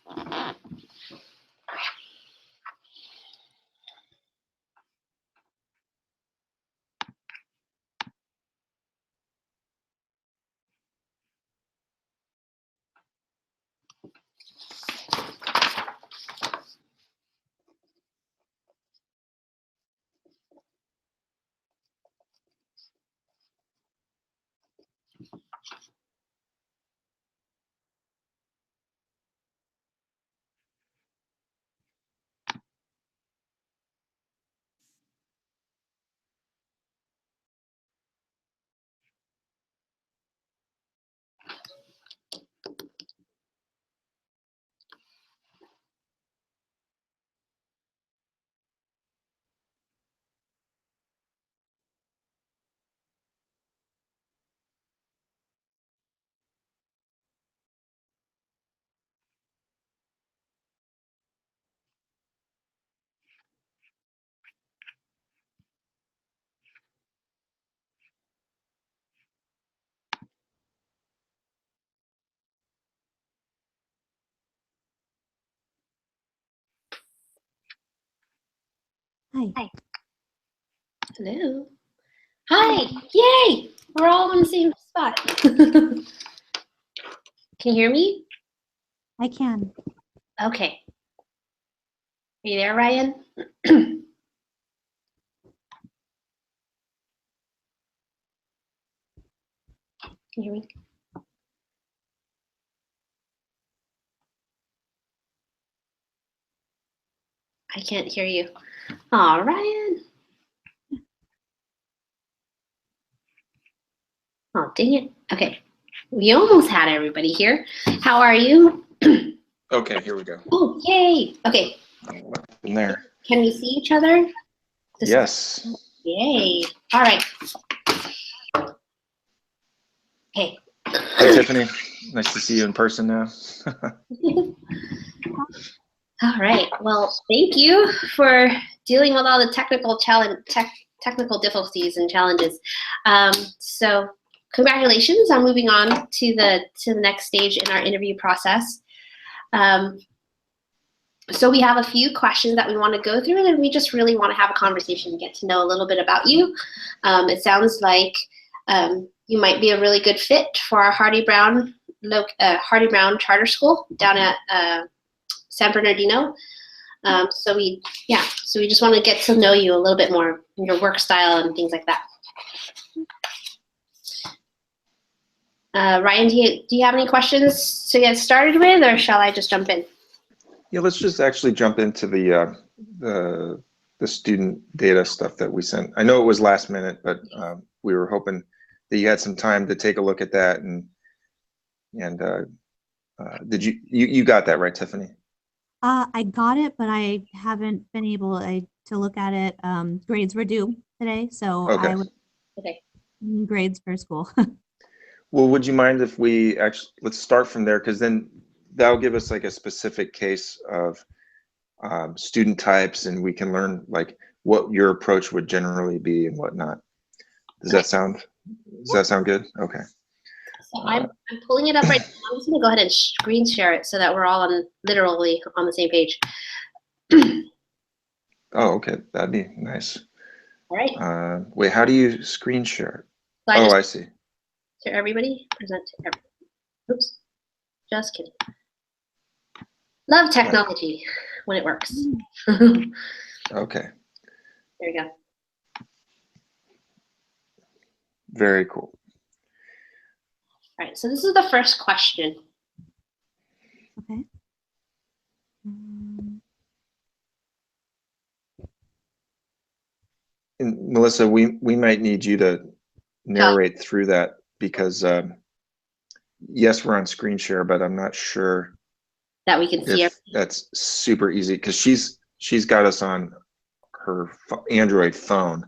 Hi. Hi. Hello. Hi. Yay. We're all in the same spot. Can you hear me? I can. Okay. Are you there, Ryan? Can you hear me? I can't hear you. Aw, Ryan. Oh, dang it. Okay. We almost had everybody here. How are you? Okay, here we go. Oh, yay. Okay. In there. Can we see each other? Yes. Yay. All right. Okay. Hi, Tiffany. Nice to see you in person now. All right. Well, thank you for dealing with all the technical difficulties and challenges. So congratulations on moving on to the next stage in our interview process. So we have a few questions that we want to go through, and then we just really want to have a conversation and get to know a little bit about you. It sounds like you might be a really good fit for our Hardy Brown Charter School down at San Bernardino. So we just want to get to know you a little bit more, your work style and things like that. Ryan, do you have any questions to get started with, or shall I just jump in? Yeah, let's just actually jump into the student data stuff that we sent. I know it was last minute, but we were hoping that you had some time to take a look at that. And did you got that right, Tiffany? I got it, but I haven't been able to look at it. Grades were due today, so Okay. Okay. Grades for school. Well, would you mind if we actually, let's start from there, because then that'll give us like a specific case of student types, and we can learn like what your approach would generally be and whatnot. Does that sound good? Okay. So I'm pulling it up right now. I'm just gonna go ahead and screen share it so that we're all literally on the same page. Oh, okay, that'd be nice. All right. Wait, how do you screen share? So I see. To everybody, present to everybody. Oops, just kidding. Love technology when it works. Okay. There we go. Very cool. All right, so this is the first question. Okay. And Melissa, we might need you to narrate through that, because yes, we're on screen share, but I'm not sure that we can see if that's super easy, because she's got us on her Android phone.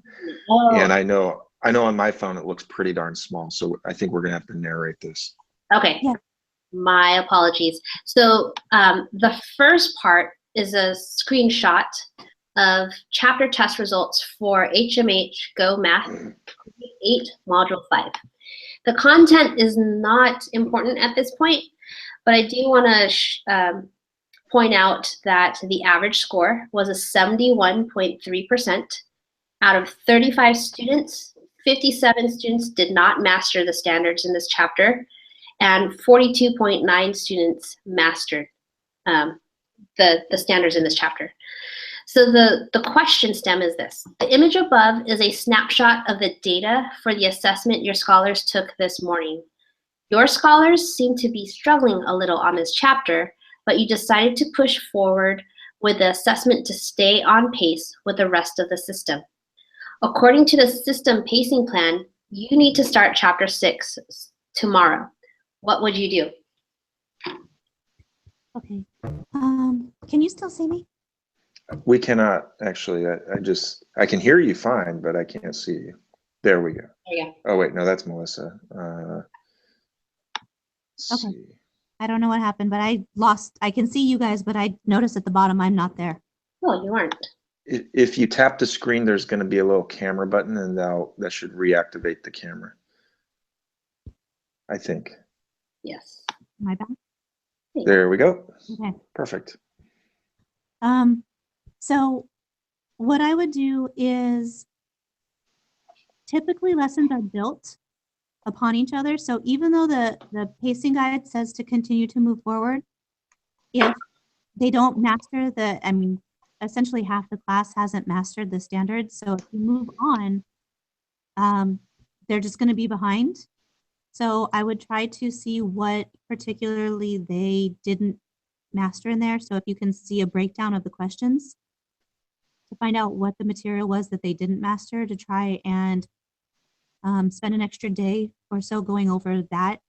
And I know on my phone it looks pretty darn small, so I think we're gonna have to narrate this. Okay. Yeah. My apologies. So the first part is a screenshot of chapter test results for HMH Go Math 8 Module 5. The content is not important at this point, but I do want to point out that the average score was a 71.3%. Out of 35 students, 57 students did not master the standards in this chapter, and 42.9 students mastered the standards in this chapter. So the question stem is this. The image above is a snapshot of the data for the assessment your scholars took this morning. Your scholars seem to be struggling a little on this chapter, but you decided to push forward with the assessment to stay on pace with the rest of the system. According to the system pacing plan, you need to start chapter 6 tomorrow. What would you do? Okay. Can you still see me? We cannot actually. I can hear you fine, but I can't see you. There we go. There you go. Oh wait, no, that's Melissa. Let's Okay. see. I don't know what happened, but I can see you guys, but I noticed at the bottom I'm not there. Oh, you weren't. If you tap the screen, there's going to be a little camera button, and that should reactivate the camera. I think. Yes. Am I back? There we go. Okay. Perfect. So what I would do is typically lessons are built upon each other. So even though the pacing guide says to continue to move forward, if they don't master essentially half the class hasn't mastered the standards. So if you move on, they're just going to be behind. So I would try to see what particularly they didn't master in there. So if you can see a breakdown of the questions to find out what the material was that they didn't master, to try and spend an extra day or so going over that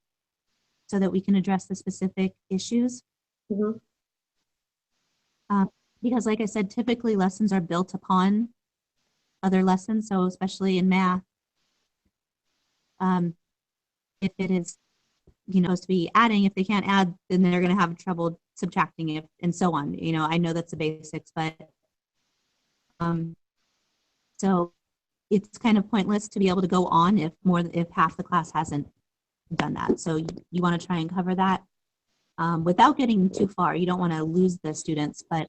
so that we can address the specific issues. Mm-hmm. Because like I said, typically lessons are built upon other lessons. So especially in math, if it is, supposed to be adding, if they can't add, then they're going to have trouble subtracting it and so on. I know that's the basics, but so it's kind of pointless to be able to go on if half the class hasn't done that. So you want to try and cover that without getting too far. You don't want to lose the students, but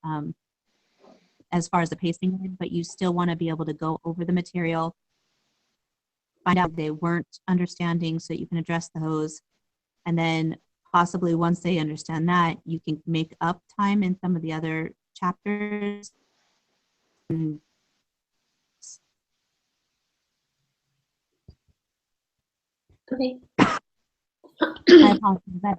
as far as the pacing, but you still want to be able to go over the material, find out if they weren't understanding so you can address those. And then possibly once they understand that, you can make up time in some of the other chapters. Okay. I apologize.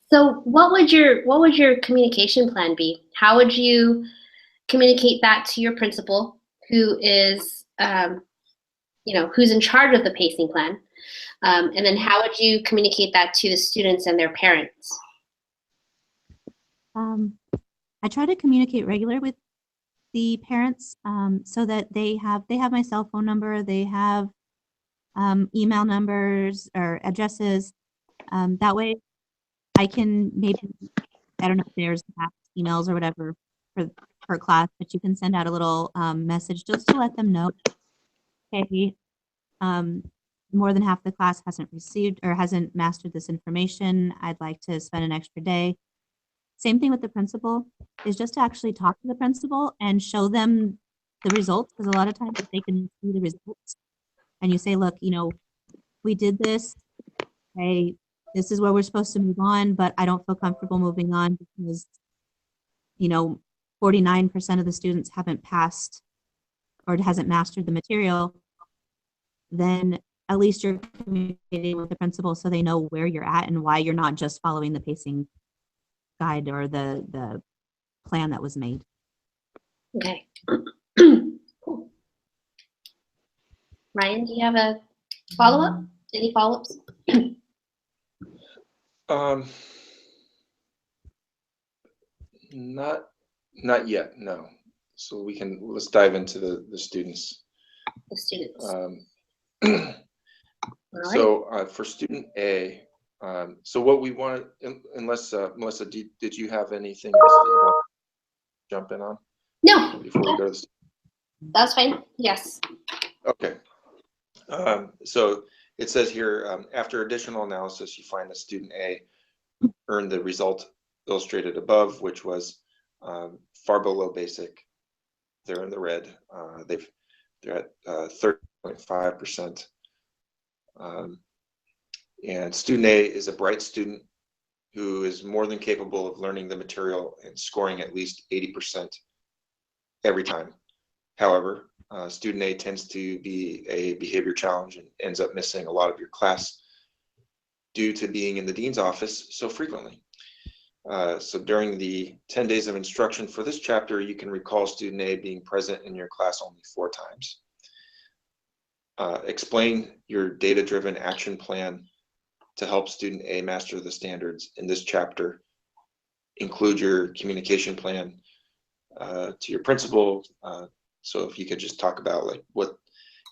So what would your communication plan be? How would you communicate that to your principal, who is who's in charge of the pacing plan? And then how would you communicate that to the students and their parents? I try to communicate regular with the parents so that they have my cell phone number, they have email numbers or addresses. That way I can I don't know if there's emails or whatever per class, but you can send out a little message just to let them know, hey, more than half the class hasn't received or hasn't mastered this information. I'd like to spend an extra day. Same thing with the principal, is just to actually talk to the principal and show them the results, because a lot of times if they can see the results and you say, look, we did this, okay, this is where we're supposed to move on, but I don't feel comfortable moving on because 49% of the students haven't passed or hasn't mastered the material, then at least you're communicating with the principal so they know where you're at and why you're not just following the pacing guide or the plan that was made. Okay. Cool. Ryan, do you have a follow-up? Any follow-ups? Not yet, no. So let's dive into the students. The students. So for student A, so what we want, unless Melissa, did you have anything else that you want to jump in on? No. Before we go to the That's fine. Yes. Okay. So it says here, after additional analysis, you find that student A earned the result illustrated above, which was far below basic. They're in the red. They're at 30.5%. And student A is a bright student who is more than capable of learning the material and scoring at least 80% every time. However, student A tends to be a behavior challenge and ends up missing a lot of your class due to being in the dean's office so frequently. So during the 10 days of instruction for this chapter, you can recall student A being present in your class only 4 times. Explain your data-driven action plan to help student A master the standards in this chapter. Include your communication plan to your principal. So if you could just talk about like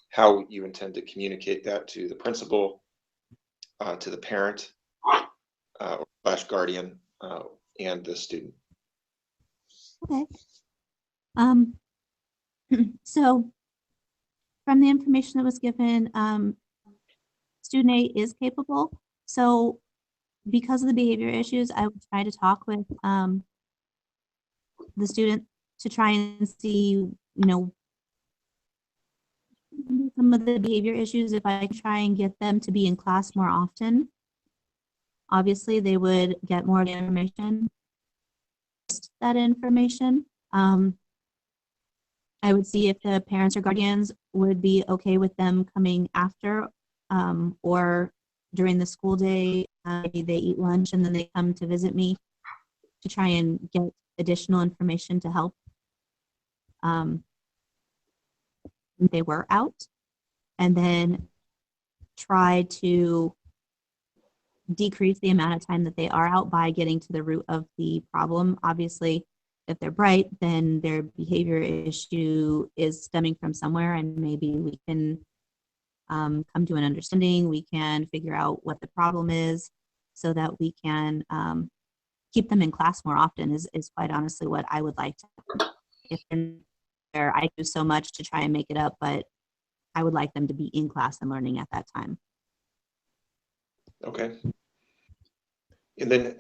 how you intend to communicate that to the principal, to the parent / guardian, and the student. Okay. So from the information that was given, student A is capable. So because of the behavior issues, I would try to talk with the student to try and see, some of the behavior issues, if I try and get them to be in class more often. Obviously, they would get more information. That information. I would see if the parents or guardians would be okay with them coming after or during the school day. Maybe they eat lunch and then they come to visit me to try and get additional information to help. They were out, and then try to decrease the amount of time that they are out by getting to the root of the problem. Obviously, if they're bright, then their behavior issue is stemming from somewhere, and maybe we can come to an understanding. We can figure out what the problem is so that we can keep them in class more often is quite honestly what I would like to happen. If they're, I do so much to try and make it up, but I would like them to be in class and learning at that time. Okay. And then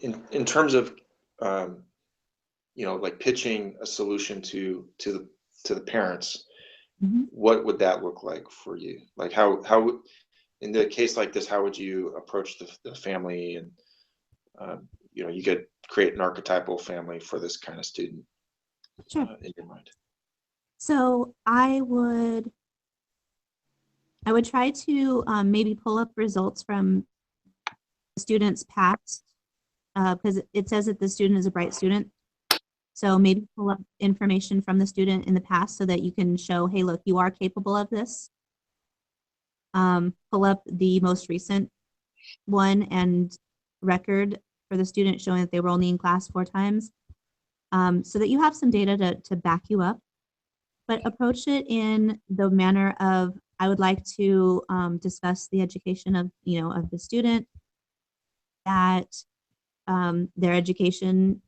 in terms of like pitching a solution to the parents, what would that look like for you? Like how in the case like this, how would you approach the family? And you could create an archetypal family for this kind of student. Sure. In your mind. So I would try to maybe pull up results from the student's past, because it says that the student is a bright student. So maybe pull up information from the student in the past so that you can show, hey, look, you are capable of this. Pull up the most recent one and record for the student showing that they were only in class 4 times, so that you have some data to back you up. But approach it in the manner of, I would like to discuss the education of the student, that their education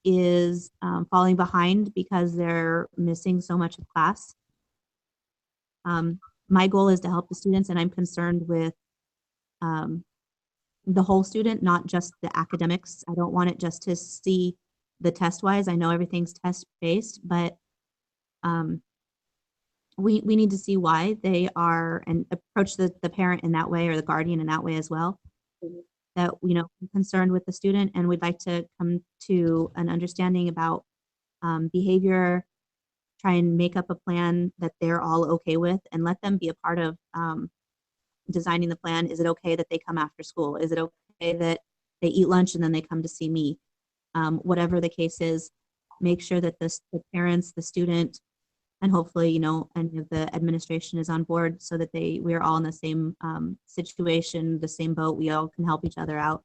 is falling behind because they're missing so much of class. My goal is to help the students, and I'm concerned with the whole student, not just the academics. I don't want it just to see the test-wise. I know everything's test-based, but we need to see why they are, and approach the parent in that way, or the guardian in that way as well. That I'm concerned with the student, and we'd like to come to an understanding about behavior, try and make up a plan that they're all okay with, and let them be a part of designing the plan. Is it okay that they come after school? Is it okay that they eat lunch and then they come to see me? Whatever the case is, make sure that the parents, the student, and hopefully, any of the administration is on board, so that we're all in the same situation, the same boat. We all can help each other out.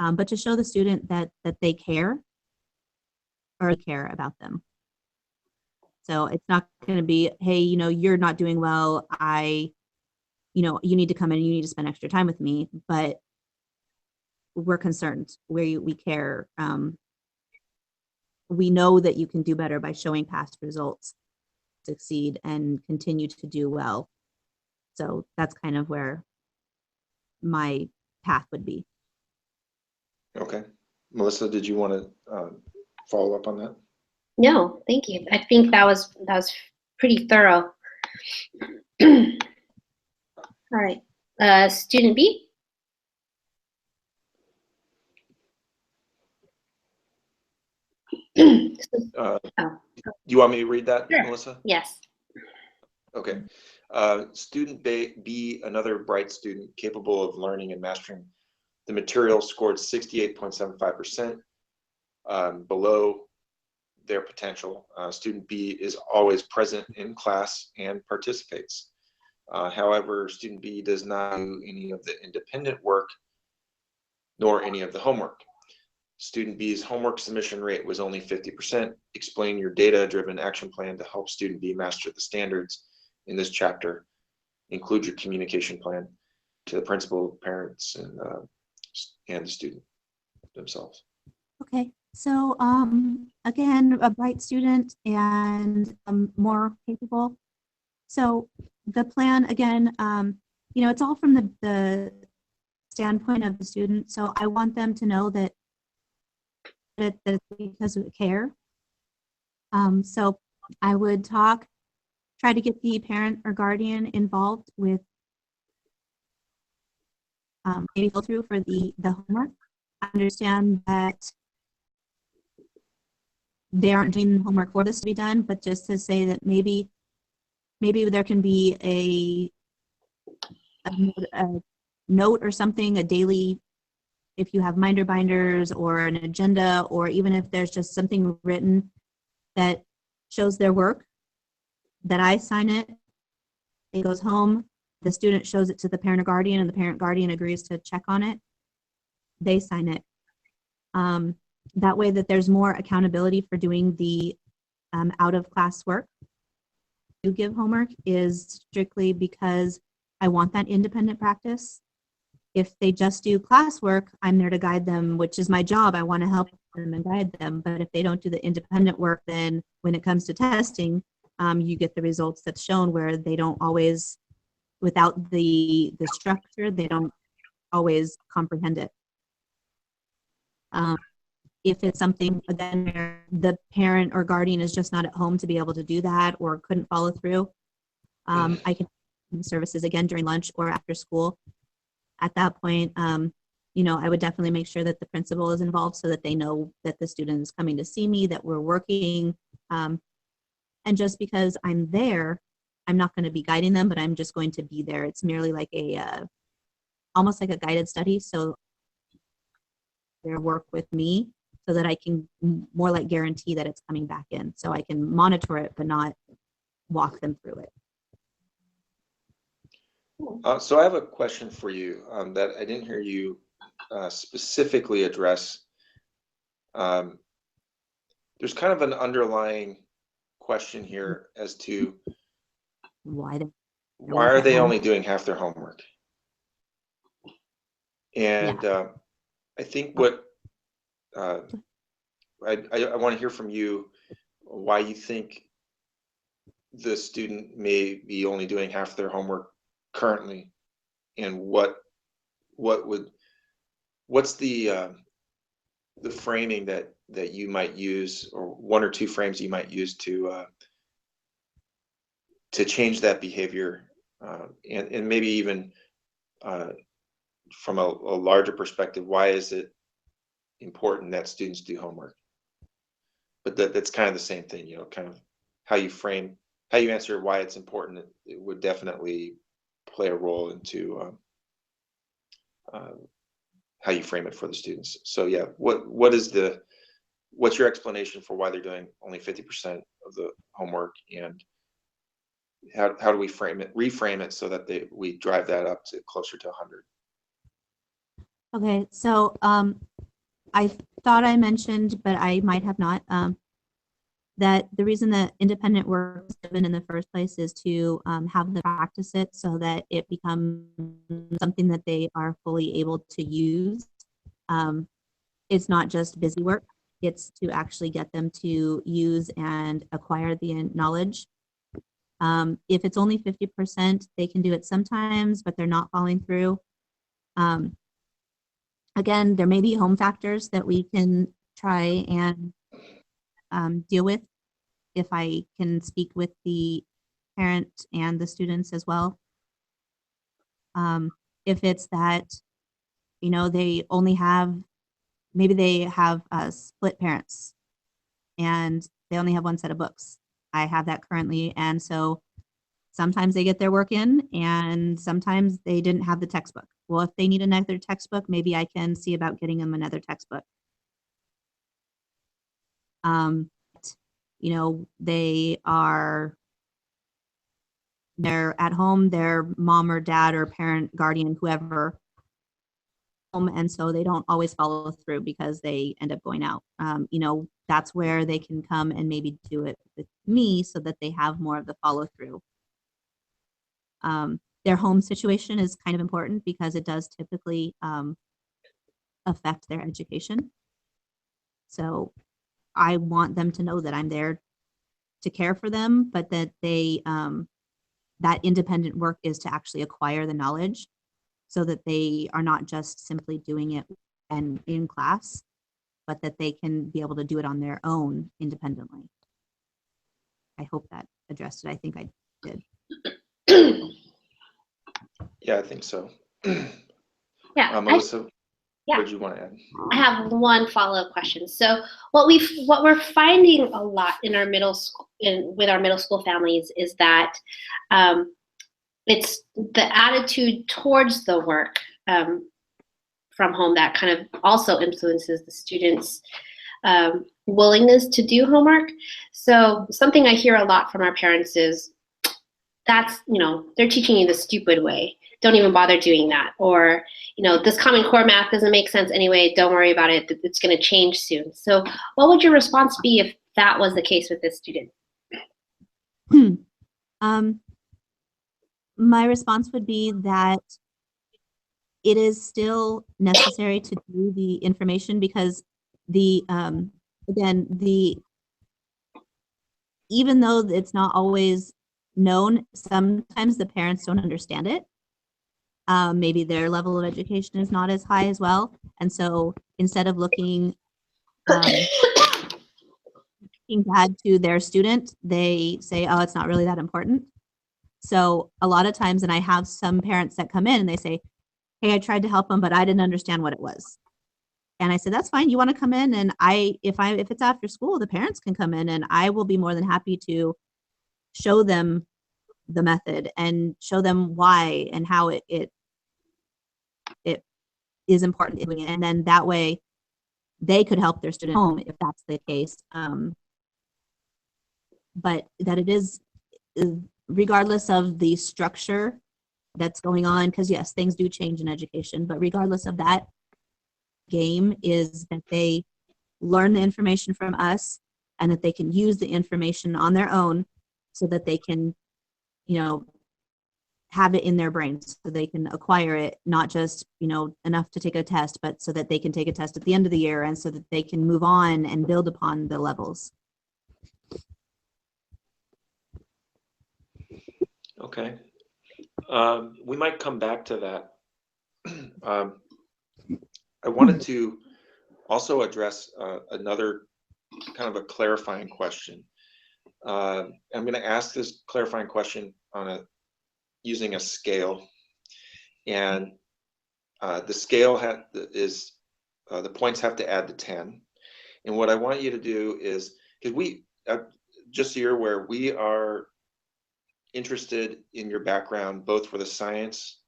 But to show the student that they care, or care about them. So it's not going to be, hey, you're not doing well. You need to come in and you need to spend extra time with me, but we're concerned. We care. We know that you can do better by showing past results, succeed and continue to do well. So that's kind of where my path would be. Okay. Melissa, did you want to follow up on that? No, thank you. I think that was pretty thorough. All right, student B. Oh. Oh. Do you want me to read that, Sure. Melissa? Yes. Okay. Student B, another bright student capable of learning and mastering the material, scored 68.75%, below their potential. Student B is always present in class and participates. However, student B does not do any of the independent work nor any of the homework. Student B's homework submission rate was only 50%. Explain your data-driven action plan to help student B master the standards in this chapter. Include your communication plan to the principal, parents, and the student themselves. Okay, so again, a bright student and more capable. So the plan, again, it's all from the standpoint of the student. So I want them to know that it's because of care. So I would try to get the parent or guardian involved with maybe go through for the homework. I understand that they aren't doing homework for this to be done, but just to say that maybe there can be a note or something, a daily, if you have minder binders or an agenda, or even if there's just something written that shows their work, that I sign it, it goes home, the student shows it to the parent or guardian, and the parent guardian agrees to check on it, they sign it. That way that there's more accountability for doing the out of class work. To give homework is strictly because I want that independent practice. If they just do classwork, I'm there to guide them, which is my job. I want to help them and guide them. But if they don't do the independent work, then when it comes to testing, you get the results that's shown where they don't always, without the structure, they don't always comprehend it. If it's something, again, where the parent or guardian is just not at home to be able to do that or couldn't follow through, I can services again during lunch or after school. At that point, I would definitely make sure that the principal is involved so that they know that the student is coming to see me, that we're working. And just because I'm there, I'm not going to be guiding them, but I'm just going to be there. It's merely like almost like a guided study. So their work with me so that I can more like guarantee that it's coming back in. So I can monitor it, but not walk them through it. So I have a question for you that I didn't hear you specifically address. There's kind of an underlying question here as to why are they only doing half their homework? And I think what I want to hear from you why you think the student may be only doing half their homework currently, and what's the framing that you might use, or one or two frames you might use to change that behavior, and maybe even from a larger perspective, why is it important that students do homework? But that's kind of the same thing, kind of how you answer why it's important. It would definitely play a role into how you frame it for the students. So yeah, what's your explanation for why they're doing only 50% of the homework, and how do we reframe it so that we drive that up to closer to 100? Okay, so I thought I mentioned, but I might have not, that the reason that independent work is given in the first place is to have them practice it so that it becomes something that they are fully able to use. It's not just busy work, it's to actually get them to use and acquire the knowledge. If it's only 50%, they can do it sometimes, but they're not following through. Again, there may be home factors that we can try and deal with if I can speak with the parent and the students as well. If it's that, you know, they only have, maybe they have split parents and they only have one set of books. I have that currently. And so sometimes they get their work in and sometimes they didn't have the textbook. Well, if they need another textbook, maybe I can see about getting them another textbook. You know, they're at home, their mom or dad or parent, guardian, whoever, home, and so they don't always follow through because they end up going out. You know, that's where they can come and maybe do it with me so that they have more of the follow through. Their home situation is kind of important because it does typically affect their education. So I want them to know that I'm there to care for them, but that they that independent work is to actually acquire the knowledge so that they are not just simply doing it and in class, but that they can be able to do it on their own independently. I hope that addressed it. I think I did. Yeah, I think so. Yeah. Melissa, Yeah. what did you want to add? I have one follow-up question. So what we're finding a lot in our middle school, with our middle school families, is that it's the attitude towards the work from home that kind of also influences the students' willingness to do homework. So something I hear a lot from our parents is, that's, you know, they're teaching you the stupid way. Don't even bother doing that. Or, you know, this Common Core math doesn't make sense anyway. Don't worry about it. It's going to change soon. So what would your response be if that was the case with this student? My response would be that it is still necessary to do the information because again, even though it's not always known, sometimes the parents don't understand it. Maybe their level of education is not as high as well. And so instead of looking bad to their student, they say, oh, it's not really that important. So a lot of times, and I have some parents that come in and they say, hey, I tried to help them, but I didn't understand what it was. And I said, that's fine. You want to come in, and if it's after school, the parents can come in and I will be more than happy to show them the method and show them why and how it is important doing it. And then that way they could help their student home if that's the case. But that it is, regardless of the structure that's going on, because yes, things do change in education, but regardless of that, game is that they learn the information from us and that they can use the information on their own so that they can, you know, have it in their brains so they can acquire it, not just, you know, enough to take a test, but so that they can take a test at the end of the year and so that they can move on and build upon the levels. Okay. We might come back to that. I wanted to also address another kind of a clarifying question. I'm going to ask this clarifying question using a scale, and the scale is the points have to add to 10. And what I want you to do is, because just so you're aware, we are interested in your background both for the science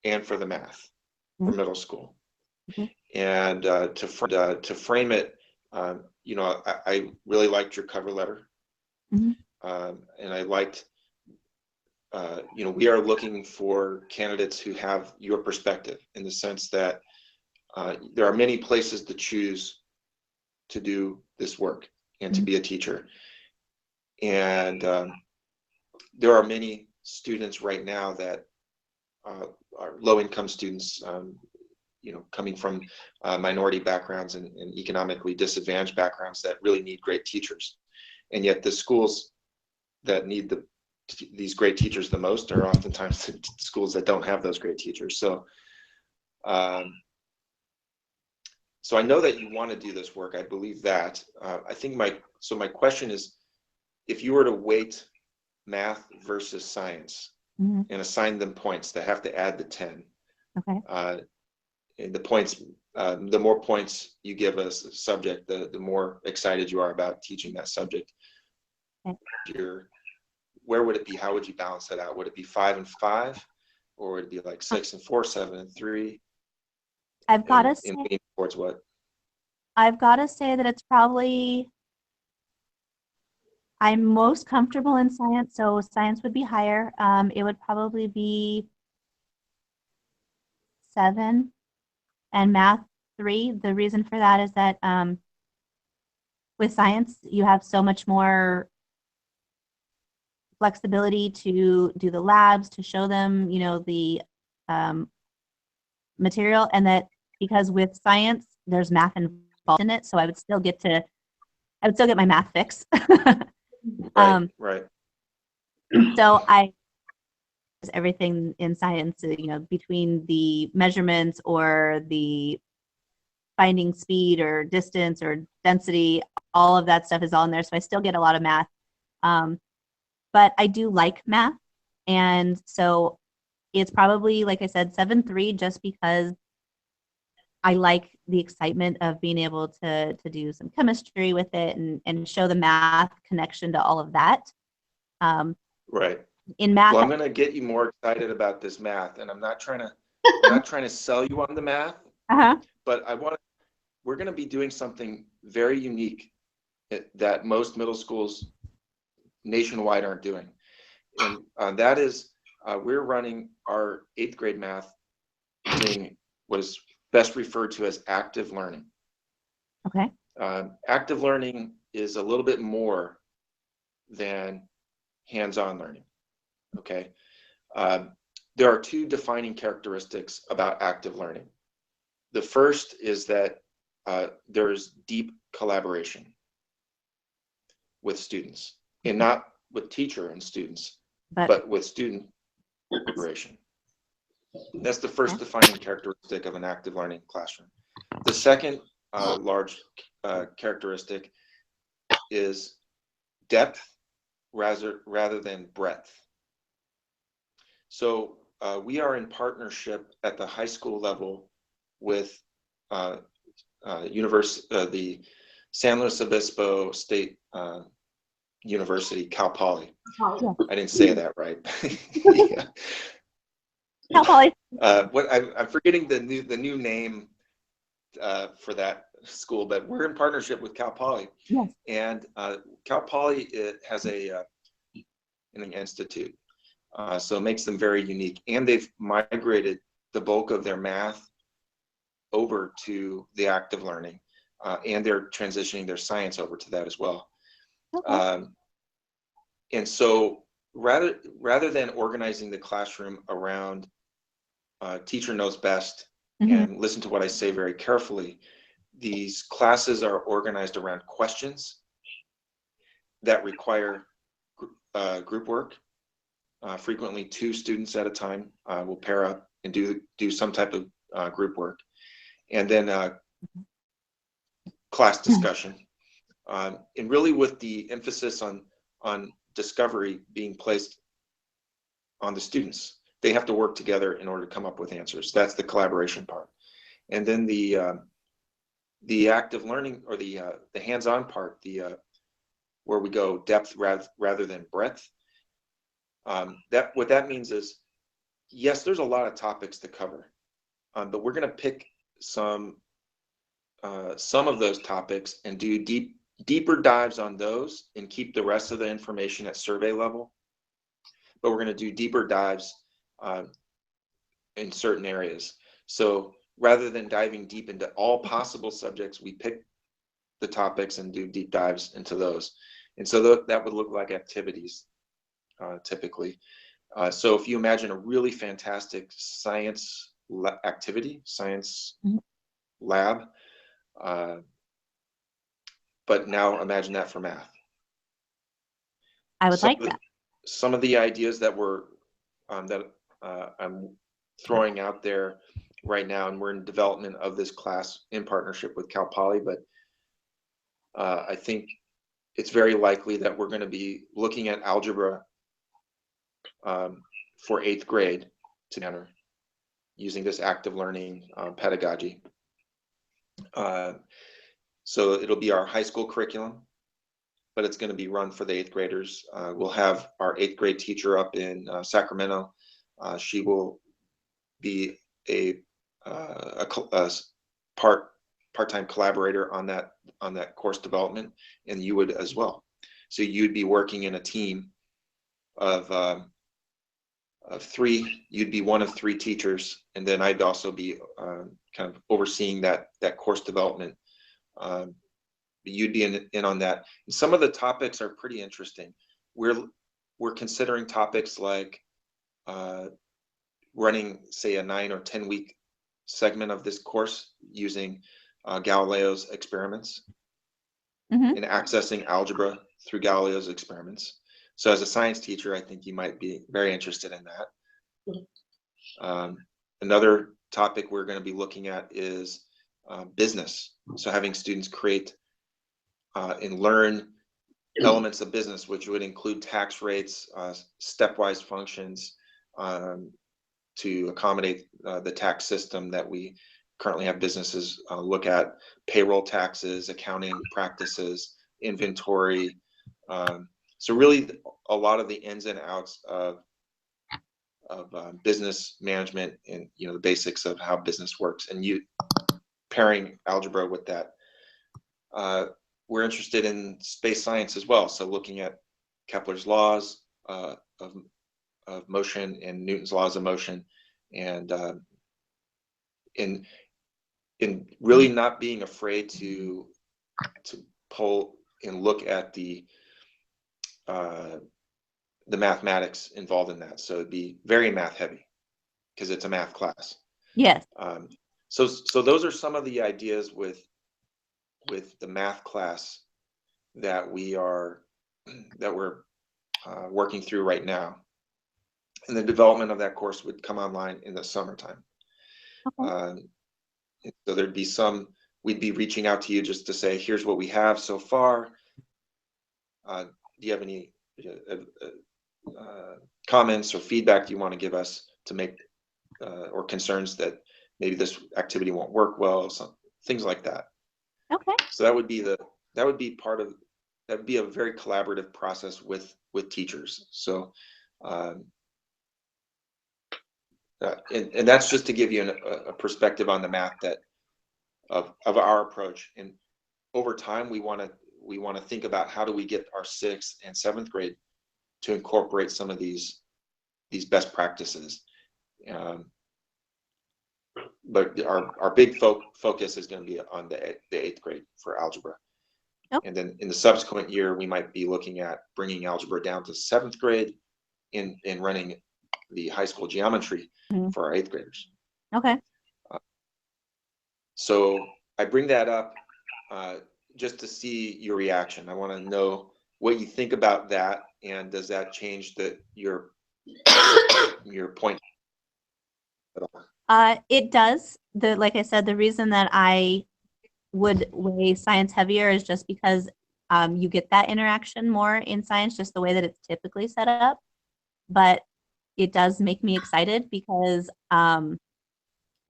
and for the math for middle school. And to frame it, you know, I really liked your cover letter, and I liked, you know, we are looking for candidates who have your perspective in the sense that there are many places to choose to do this work and to be a teacher. And there are many students right now that are low-income students, you know, coming from minority backgrounds and economically disadvantaged backgrounds that really need great teachers. And yet the schools that need these great teachers the most are oftentimes the schools that don't have those great teachers. So so I know that you want to do this work. I believe that. I think my question is, if you were to weight math versus science Mhm. and assign them points, they have to add the 10. Okay. And the points, the more points you give a subject, the more excited you are about teaching that subject. Okay. Where would it be? How would you balance that out? Would it be 5 and 5, or would it be like 6 and 4, 7 and 3? I've got to And say, lean towards what? I've got to say that it's probably, I'm most comfortable in science, so science would be higher. It would probably be 7 and math 3. The reason for that is that with science, you have so much more flexibility to do the labs, to show them, the material, and that because with science, there's math involved in it, so I would still get my math fix. Right, right. So everything in science, between the measurements or the finding speed or distance or density, all of that stuff is all in there. So I still get a lot of math. But I do like math. And so it's probably, like I said, 7-3, just because I like the excitement of being able to do some chemistry with it and show the math connection to all of that. Right. In math, Well, I'm going to get you more excited about this math, and I'm not trying to sell you on the math, but we're going to be doing something very unique that most middle schools nationwide aren't doing. And that is, we're running our 8th grade math using what is best referred to as active learning. Okay. Active learning is a little bit more than hands-on learning. Okay. There are 2 defining characteristics about active learning. The first is that there's deep collaboration with students, and not with teacher and students, but with student collaboration. That's the first defining characteristic of an active learning classroom. The second large characteristic is depth rather than breadth. So we are in partnership at the high school level with the San Luis Obispo State University, Cal Poly. Yeah. I didn't say that right. Yeah. Cal Poly. I'm forgetting the new name for that school, but we're in partnership with Cal Poly. Yes. And Cal Poly has an institute, so it makes them very unique. And they've migrated the bulk of their math over to the active learning, and they're transitioning their science over to that as well. Okay. And so rather than organizing the classroom around teacher knows best and listen to what I say very carefully, these classes are organized around questions that require group work. Frequently 2 students at a time will pair up and do some type of group work, and then class discussion, and really with the emphasis on discovery being placed on the students. They have to work together in order to come up with answers. That's the collaboration part. And then the active learning, or the hands-on part, where we go depth rather than breadth. What that means is, yes, there's a lot of topics to cover, but we're going to pick some of those topics and do deeper dives on those, and keep the rest of the information at survey level. But we're going to do deeper dives in certain areas. So rather than diving deep into all possible subjects, we pick the topics and do deep dives into those. And so that would look like activities typically. So if you imagine a really fantastic science activity, science lab, but now imagine that for math. I would like that. Some of the ideas that I'm throwing out there right now, and we're in development of this class in partnership with Cal Poly, but I think it's very likely that we're going to be looking at algebra for 8th grade together using this active learning pedagogy. So it'll be our high school curriculum, but it's going to be run for the 8th graders. We'll have our 8th grade teacher up in Sacramento. She will be a part-time collaborator on that course development, and you would as well. So you'd be working in a team of 3. You'd be one of 3 teachers, and then I'd also be kind of overseeing that course development. You'd be in on that. And some of the topics are pretty interesting. We're considering topics like running, say, a 9 or 10 week segment of this course using Galileo's experiments and accessing algebra through Galileo's experiments. So as a science teacher, I think you might be very interested in that. Another topic we're going to be looking at is business. So having students create and learn elements of business, which would include tax rates, stepwise functions to accommodate the tax system that we currently have businesses look at, payroll taxes, accounting practices, inventory. So really a lot of the ins and outs of business management and the basics of how business works, and you pairing algebra with that. We're interested in space science as well, so looking at Kepler's laws of motion and Newton's laws of motion, and in really not being afraid to pull and look at the mathematics involved in that. So it'd be very math heavy because it's a math class. Yes. So those are some of the ideas with the math class that we're working through right now, and the development of that course would come online in the summertime. Okay. So there'd be we'd be reaching out to you just to say, here's what we have so far. Do you have any comments or feedback you want to give us to make or concerns that maybe this activity won't work well, things like that. Okay. So that would be a very collaborative process with teachers. So and that's just to give you a perspective on the math of our approach. And over time, we want to think about how do we get our 6th and 7th grade to incorporate some of these best practices. But our big focus is going to be on the 8th grade for algebra. Okay. And then in the subsequent year, we might be looking at bringing algebra down to 7th grade and running the high school geometry for our 8th graders. Okay. So I bring that up just to see your reaction. I want to know what you think about that, and does that change your point at all? It does. Like I said, the reason that I would weigh science heavier is just because you get that interaction more in science, just the way that it's typically set up. But it does make me excited because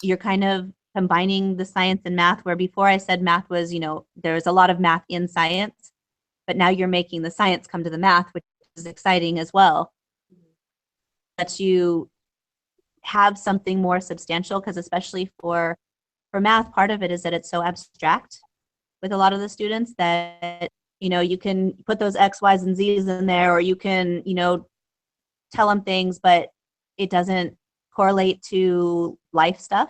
you're kind of combining the science and math, where before I said math was, there's a lot of math in science, but now you're making the science come to the math, which is exciting as well. That you have something more substantial, because especially for math, part of it is that it's so abstract with a lot of the students that, you can put those X, Y's, and Z's in there, or you can, tell them things, but it doesn't correlate to life stuff.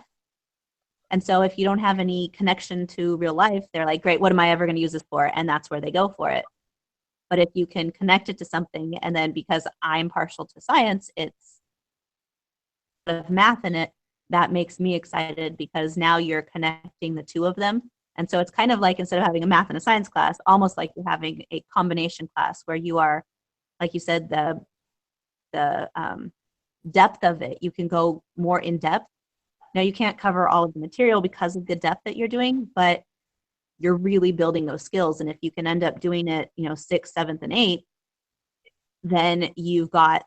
And so if you don't have any connection to real life, they're like, great, what am I ever going to use this for? And that's where they go for it. But if you can connect it to something, and then because I'm partial to science, it's of math in it, that makes me excited, because now you're connecting the two of them. And so it's kind of like, instead of having a math and a science class, almost like you're having a combination class where you are, like you said, the depth of it, you can go more in depth, Now, you can't cover all of the material because of the depth that you're doing, but you're really building those skills. And if you can end up doing it, 6th, 7th, and 8th, then you've got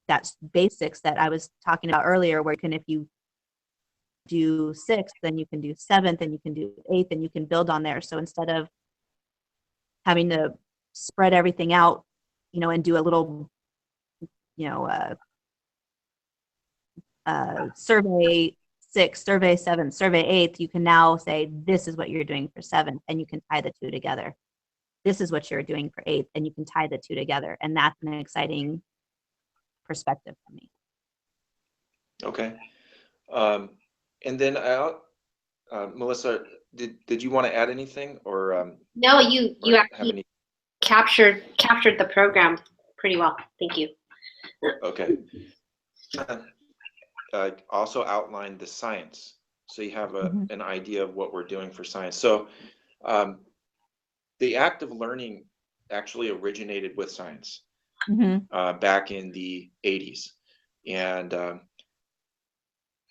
that's basics that I was talking about earlier, where if you do 6th, then you can do 7th, and you can do 8th, and you can build on there. So instead of having to spread everything out, and do a little, survey 6th, survey 7th, survey 8th, you can now say, this is what you're doing for 7th, and you can tie the two together. This is what you're doing for 8th, and you can tie the two together. And that's an exciting perspective for me. Okay. And then Melissa, did you want to add anything, or No, you have actually any? captured the program pretty well. Thank you. Okay. Also outline the science, so you have an idea of what we're doing for science. So the active learning actually originated with science back in the 80s, and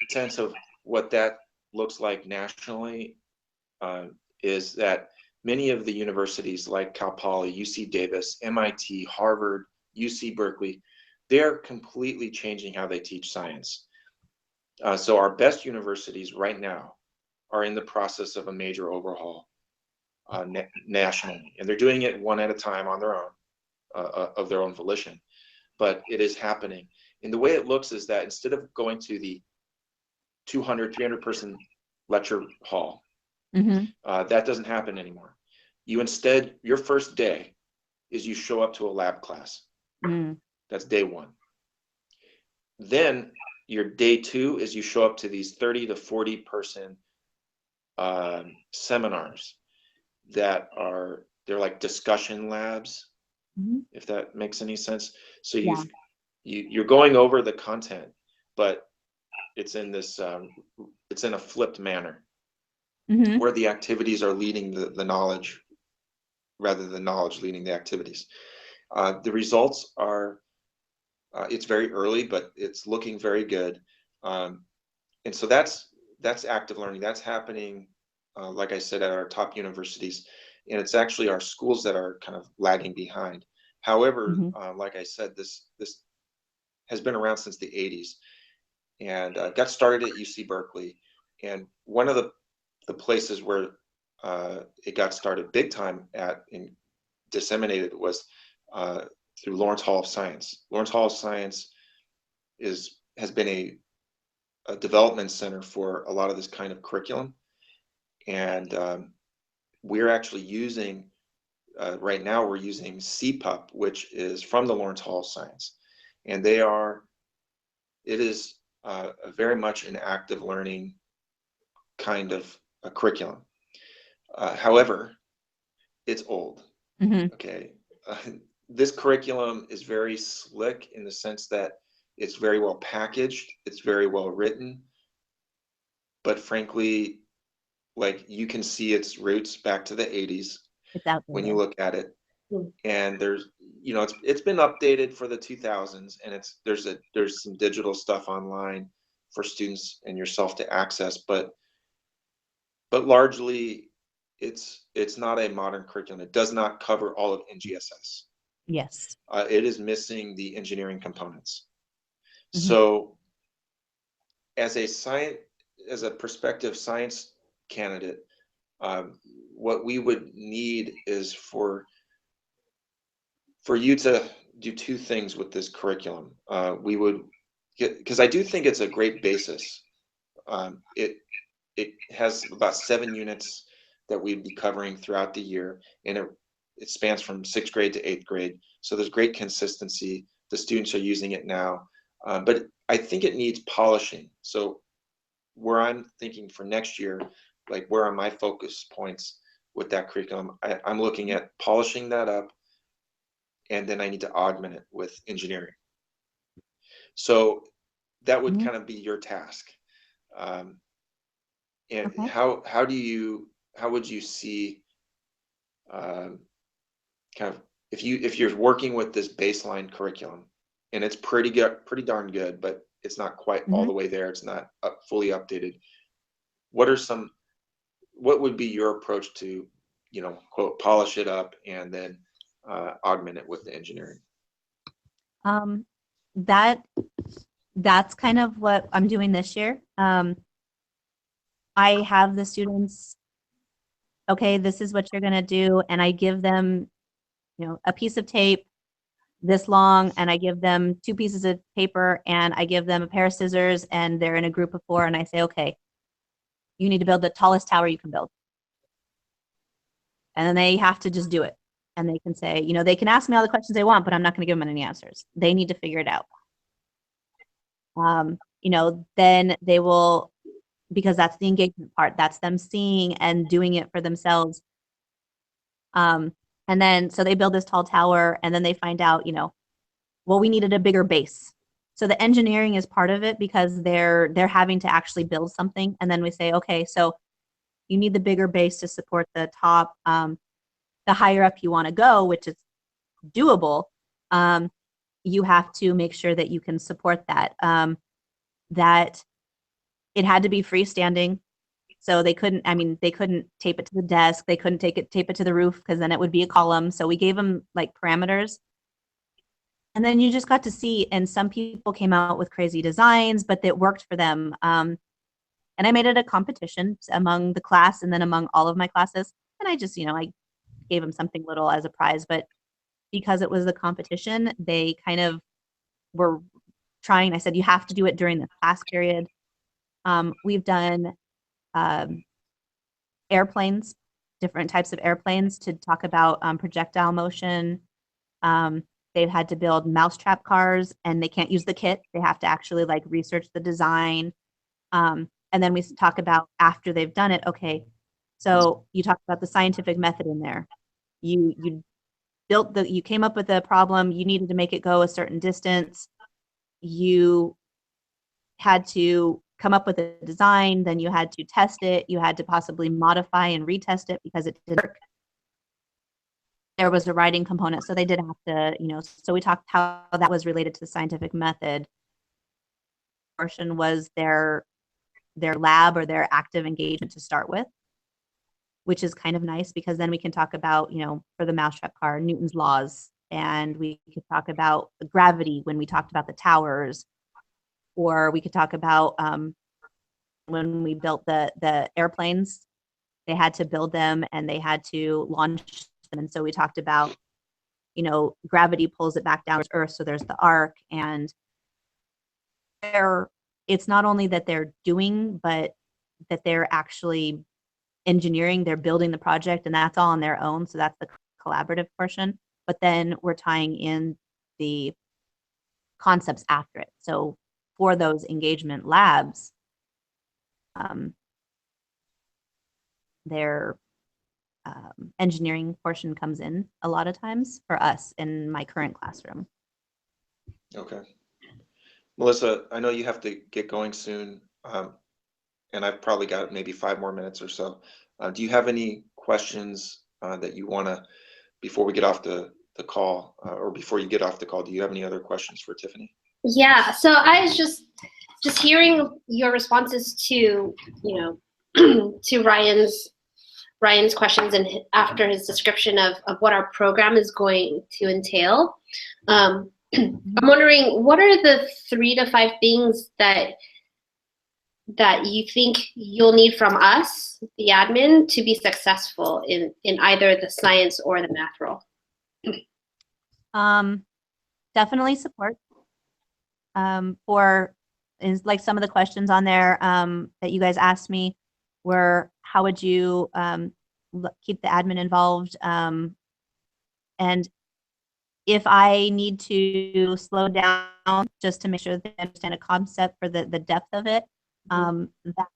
sense of what that looks like nationally is that many of the universities like Cal Poly, UC Davis, MIT, Harvard, UC Berkeley, they're completely changing how they teach science. So our best universities right now are in the process of a major overhaul nationally, and they're doing it one at a time on their own, of their own volition, but it is happening. And the way it looks is that instead of going to the 200, 300 person lecture hall, that doesn't happen anymore. Your first day is you show up to a lab class. That's day one. Then your day 2 is you show up to these 30 to 40 person seminars that they're like discussion labs, if that makes any sense. So you're going over the content, but it's in this it's in a flipped manner, where the activities are leading the knowledge rather than knowledge leading the activities. The results are it's very early, but it's looking very good. And so that's active learning. That's happening, like I said, at our top universities, and it's actually our schools that are kind of lagging behind. However, like I said, this has been around since the 80s, and got started at UC Berkeley. And one of the places where it got started big time and disseminated was through Lawrence Hall of Science. Lawrence Hall of Science has been a development center for a lot of this kind of curriculum, and we're actually using right now we're using CPUP, which is from the Lawrence Hall of Science, and it is very much an active learning kind of a curriculum. However, it's old. Okay. This curriculum is very slick in the sense that it's very well packaged, it's very well written, but frankly, like, you can see its roots back to the 80s when you look at it. And there's it's been updated for the 2000s, and there's some digital stuff online for students and yourself to access, but largely it's not a modern curriculum. It does not cover all of NGSS. Yes. It is missing the engineering components. So as a prospective science candidate, what we would need is for you to do two things with this curriculum. We would because I do think it's a great basis. It has about 7 units that we'd be covering throughout the year, and it spans from 6th grade to 8th grade. So there's great consistency. The students are using it now, but I think it needs polishing. So where I'm thinking for next year, like, where are my focus points with that curriculum? I'm looking at polishing that up, and then I need to augment it with engineering. So that would kind of be your task. And Okay. how would you see kind of if you're working with this baseline curriculum, and it's pretty darn good, but it's not quite all the way there. It's not fully updated. What would be your approach to, quote, polish it up and then augment it with the engineering? That's kind of what I'm doing this year. I have the students, okay, this is what you're going to do. And I give them, a piece of tape this long, and I give them 2 pieces of paper, and I give them a pair of scissors, and they're in a group of 4. And I say, okay, you need to build the tallest tower you can build. And then they have to just do it. And they can say, they can ask me all the questions they want, but I'm not going to give them any answers. They need to figure it out. Then they will, because that's the engagement part. That's them seeing and doing it for themselves. And then, so they build this tall tower, and then they find out, well, we needed a bigger base. So the engineering is part of it, because they're having to actually build something. And then we say, okay, so you need the bigger base to support the top. The higher up you want to go, which is doable, you have to make sure that you can support that. That it had to be freestanding. So they couldn't tape it to the desk. They couldn't tape it to the roof, because then it would be a column. So we gave them like parameters. And then you just got to see, and some people came out with crazy designs, but that worked for them. And I made it a competition among the class and then among all of my classes. And I just, I gave them something little as a prize. But because it was the competition, they kind of were trying. I said, you have to do it during the class period. We've done airplanes, different types of airplanes, to talk about projectile motion. They've had to build mousetrap cars, and they can't use the kit. They have to actually research the design. And then we talk about, after they've done it, okay, so you talked about the scientific method in there. You came up with a problem, you needed to make it go a certain distance. You had to come up with a design, then you had to test it, you had to possibly modify and retest it because it didn't work. There was a writing component, so they did have to, so we talked how that was related to the scientific method. Portion was their lab or their active engagement to start with, which is kind of nice, because then we can talk about, for the mousetrap car, Newton's laws, and we could talk about gravity when we talked about the towers, or we could talk about when we built the airplanes, they had to build them and they had to launch them. And so we talked about, gravity pulls it back down to Earth, so there's the arc, and it's not only that they're doing, but that they're actually engineering, they're building the project, and that's all on their own. So that's the collaborative portion. But then we're tying in the concepts after it. So for those engagement labs, their engineering portion comes in a lot of times for us in my current classroom. Okay. Melissa, I know you have to get going soon, and I've probably got maybe 5 more minutes or so. Do you have any questions that you want to, before we get off the call, or before you get off the call, do you have any other questions for Tiffany? Yeah, so I was just hearing your responses to, to Ryan's questions, and after his description of what our program is going to entail. I'm wondering, what are the 3 to 5 things that you think you'll need from us, the admin, to be successful in either the science or the math role? Definitely support. Like some of the questions on there that you guys asked me were, how would you keep the admin involved? And if I need to slow down just to make sure that they understand a concept for the depth of it, that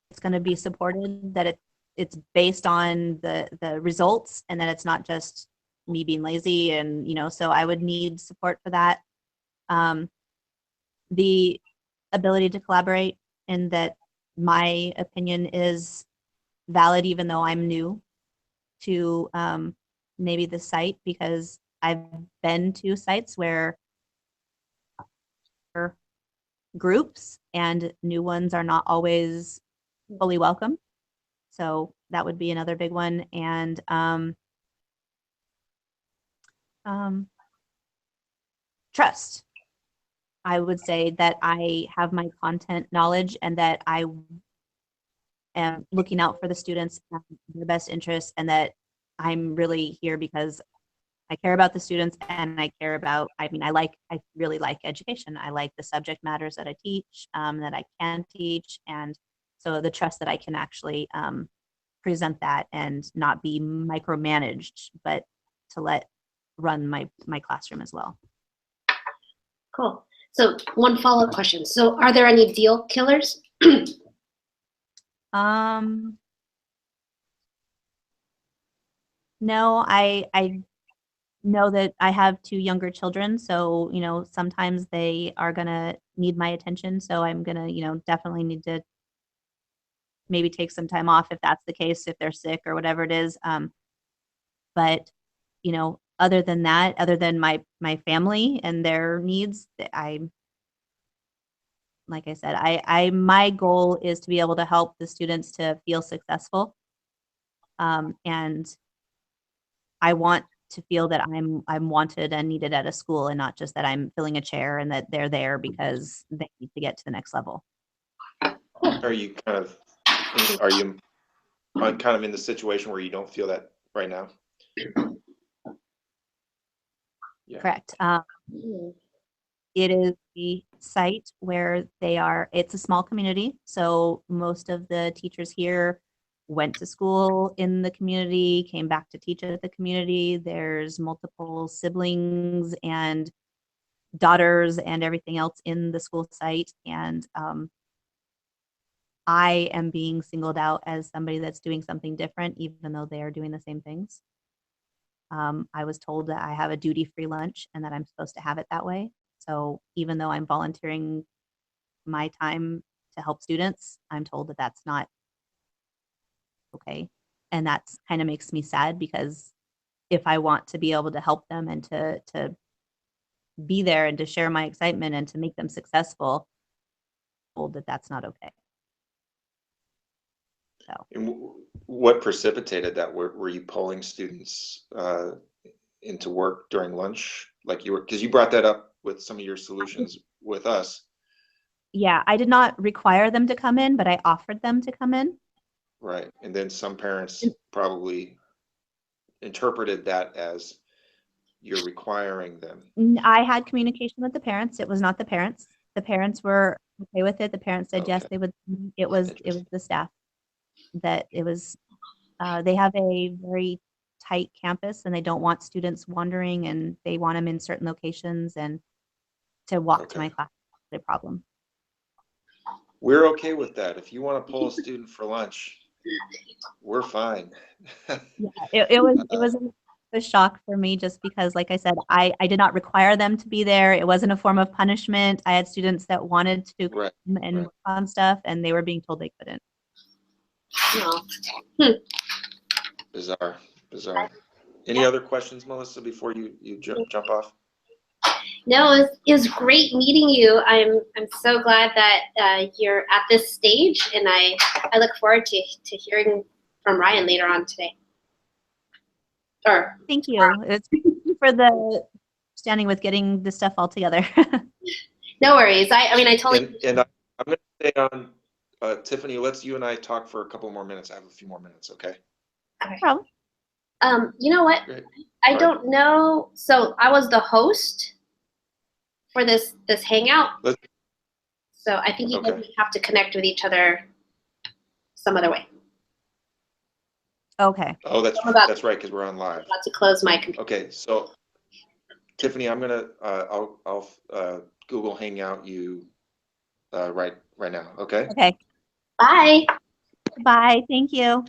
it's going to be supported, that it's based on the results, and that it's not just me being lazy. And so I would need support for that. The ability to collaborate, and that my opinion is valid even though I'm new to maybe the site, because I've been to sites where groups, and new ones are not always fully welcome. So that would be another big one. And trust. I would say that I have my content knowledge and that I am looking out for the students' their best interests, and that I'm really here because I care about the students, and I care about, I really like education. I like the subject matters that I teach, that I can teach. And so the trust that I can actually present that and not be micromanaged, but to let run my classroom as well. Cool. So one follow-up question. So are there any deal killers? No, I know that I have 2 younger children, so, sometimes they are gonna need my attention, so I'm gonna, definitely need to maybe take some time off if that's the case, if they're sick or whatever it is. But, other than that, other than my family and their needs, like I said, my goal is to be able to help the students to feel successful. And I want to feel that I'm wanted and needed at a school, and not just that I'm filling a chair and that they're there because they need to get to the next level. Are you kind of in the situation where you don't feel that right now? Yeah. Correct. It is the site where it's a small community, so most of the teachers here went to school in the community, came back to teach at the community. There's multiple siblings and daughters and everything else in the school site. And I am being singled out as somebody that's doing something different, even though they are doing the same things. I was told that I have a duty-free lunch and that I'm supposed to have it that way. So even though I'm volunteering my time to help students, I'm told that that's not okay. And that's kind of makes me sad, because if I want to be able to help them and to be there and to share my excitement and to make them successful, I'm told that that's not okay. So And what precipitated that? Were you pulling students into work during lunch, like you were, because you brought that up with some of your solutions with us? yeah, I did not require them to come in, but I offered them to come in. Right. And then some parents probably interpreted that as you're requiring them. I had communication with the parents. It was not the parents. The parents were okay with it. The parents said yes, Okay. they would. It was the staff that it was. They have a very tight campus, and they don't want students wandering, and they want them in certain locations, and to walk to my class is a problem. We're okay with that. If you want to pull a student for lunch, we're fine. Yeah, it was a shock for me, just because, like I said, I did not require them to be there. It wasn't a form of punishment. I had students that wanted to Right. come and work on stuff, and they were being told they couldn't. No. Bizarre. Any other questions, Melissa, before you jump off? No, it was great meeting you. I'm so glad that you're at this stage, and I look forward to hearing from Ryan later on today. Thank you. It's for the standing with getting this stuff all together. No worries. I mean, I totally. And I'm going to stay on. Tiffany, let's you and I talk for a couple more minutes. I have a few more minutes, okay? Okay. No problem. You know what? Great. I don't know. So I was the host for this hangout. So I think you guys have to connect with each other some other way. Okay. Oh, that's right, because we're on live. I'm about to close my computer. Okay, so Tiffany, I'm gonna I'll Google Hangout you right now. Okay. Okay. Bye. Bye. Thank you.